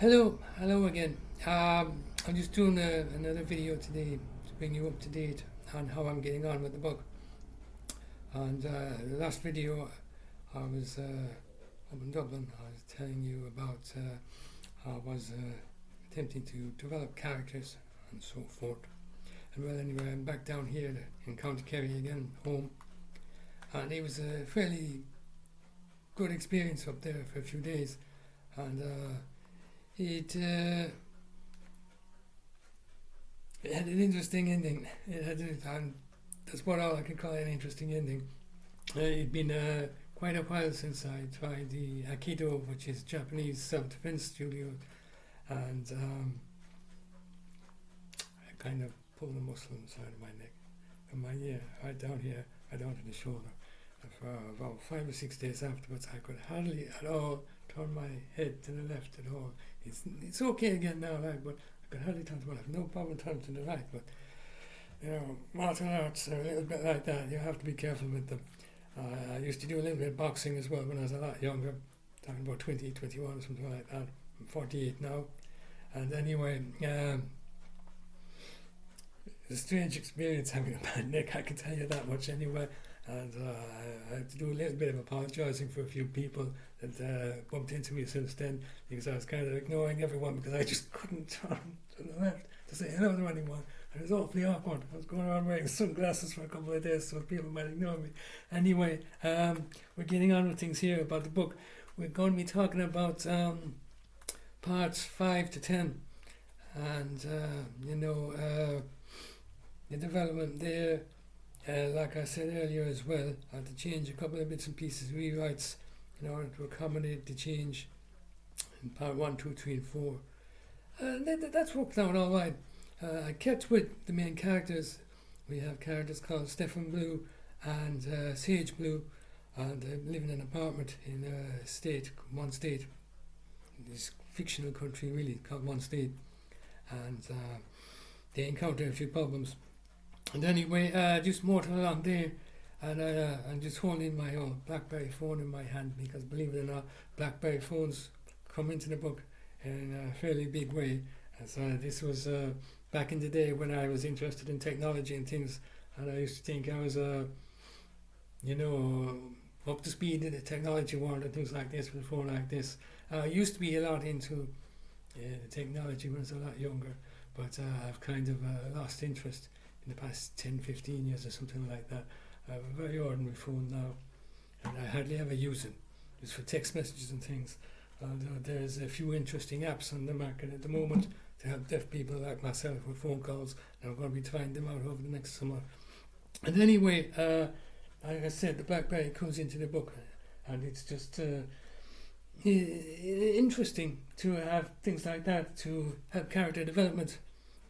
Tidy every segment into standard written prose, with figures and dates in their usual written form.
Hello again. I'm just doing another video today to bring you up to date on how I'm getting on with the book. And the last video I was up in Dublin. I was telling you about how I was attempting to develop characters and so forth. And well, anyway, I'm back down here in County Kerry again, home. And it was a fairly good experience up there for a few days. And it had an interesting ending. That's what all I can call an interesting ending. It'd been quite a while since I tried the Aikido, which is Japanese self-defense studio, and I kind of pulled a muscle inside of my neck, from my ear, right down here, right down to the shoulder. And for about 5 or 6 days afterwards, I could hardly at all turn my head to the left at all. It's okay again now, like, but I could hardly turn to the left. No problem turning to the right, but you know, martial arts are a little bit like that. You have to be careful with them. I used to do a little bit of boxing as well when I was a lot younger, talking about 20, 21 or something like that. I'm 48 now. And anyway, it's a strange experience having a bad neck, I can tell you that much anyway. And I had to do a little bit of apologising for a few people that bumped into me since then, because I was kind of ignoring everyone because I just couldn't turn to the left to say hello to anyone. It was awfully awkward. I was going around wearing sunglasses for a couple of days so people might ignore me. Anyway, we're getting on with things here about the book. We're going to be talking about parts 5 to 10, and the development there. Like I said earlier as well, I had to change a couple of bits and pieces, rewrites, in order to accommodate the change in part 1, 2, 3 and 4. That's worked out all right. I kept with the main characters. We have characters called Steffan Blue and Sage Blue, and I live in an apartment in one state, this fictional country really, called one state, and they encounter a few problems. And anyway, just motoring along there, and I'm just holding my old Blackberry phone in my hand, because believe it or not, Blackberry phones come into the book in a fairly big way. And so this was back in the day when I was interested in technology and things, and I used to think I was, up to speed in the technology world and things like this with a phone like this. I used to be a lot into technology when I was a lot younger, but I've kind of lost interest in the past 10, 15 years or something like that. I have a very ordinary phone now, and I hardly ever use it, just for text messages and things. There's a few interesting apps on the market at the moment to help deaf people like myself with phone calls, and I'm going to be trying them out over the next summer. And anyway, like I said, the Blackberry comes into the book, and it's just interesting to have things like that to help character development,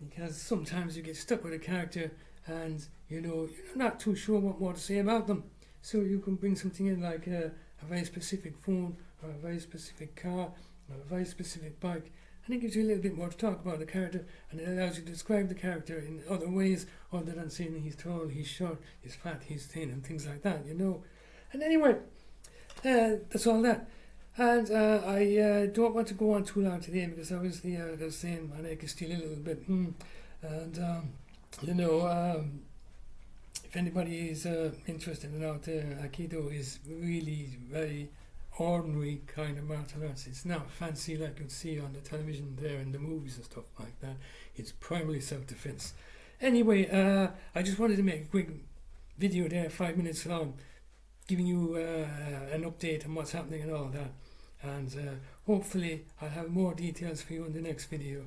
because sometimes you get stuck with a character and you're not too sure what more to say about them, so you can bring something in like a very specific phone, or a very specific car, or a very specific bike, and it gives you a little bit more to talk about the character, and it allows you to describe the character in other ways other than saying he's tall, he's short, he's fat, he's thin, and things like that, And anyway, that's all that. And I don't want to go on too long today, because obviously I was saying my neck is still a little bit if anybody is interested in out there, Aikido is really very ordinary kind of martial arts. It's not fancy like you'd see on the television there in the movies and stuff like that. It's primarily self-defense. Anyway, I just wanted to make a quick video there, 5 minutes long, giving you an update on what's happening and all that, and hopefully I'll have more details for you in the next video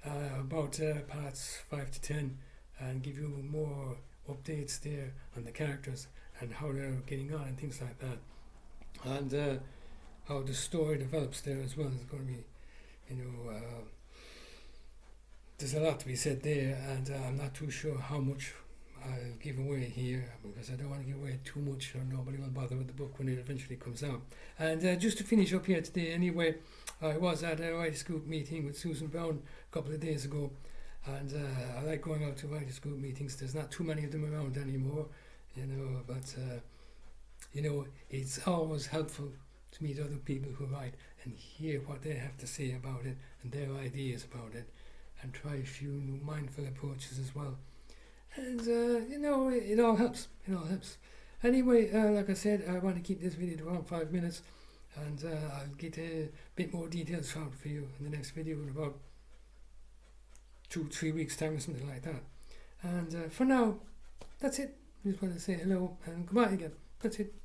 about parts 5 to 10, and give you more updates there on the characters and how they're getting on and things like that, and how the story develops there as well. It's going to be, there's a lot to be said there, and I'm not too sure how much I'll give away here, because I don't want to give away too much, or nobody will bother with the book when it eventually comes out. And just to finish up here today anyway, I was at a writers group meeting with Susan Brown a couple of days ago, and I like going out to writers group meetings. There's not too many of them around anymore, but it's always helpful to meet other people who write and hear what they have to say about it and their ideas about it, and try a few new mindful approaches as well. And it all helps. It all helps. Anyway, like I said, I want to keep this video to around 5 minutes, and I'll get a bit more details out for you in the next video in about 2-3 weeks time or something like that. And for now, that's it. I just want to say hello and goodbye again. That's it.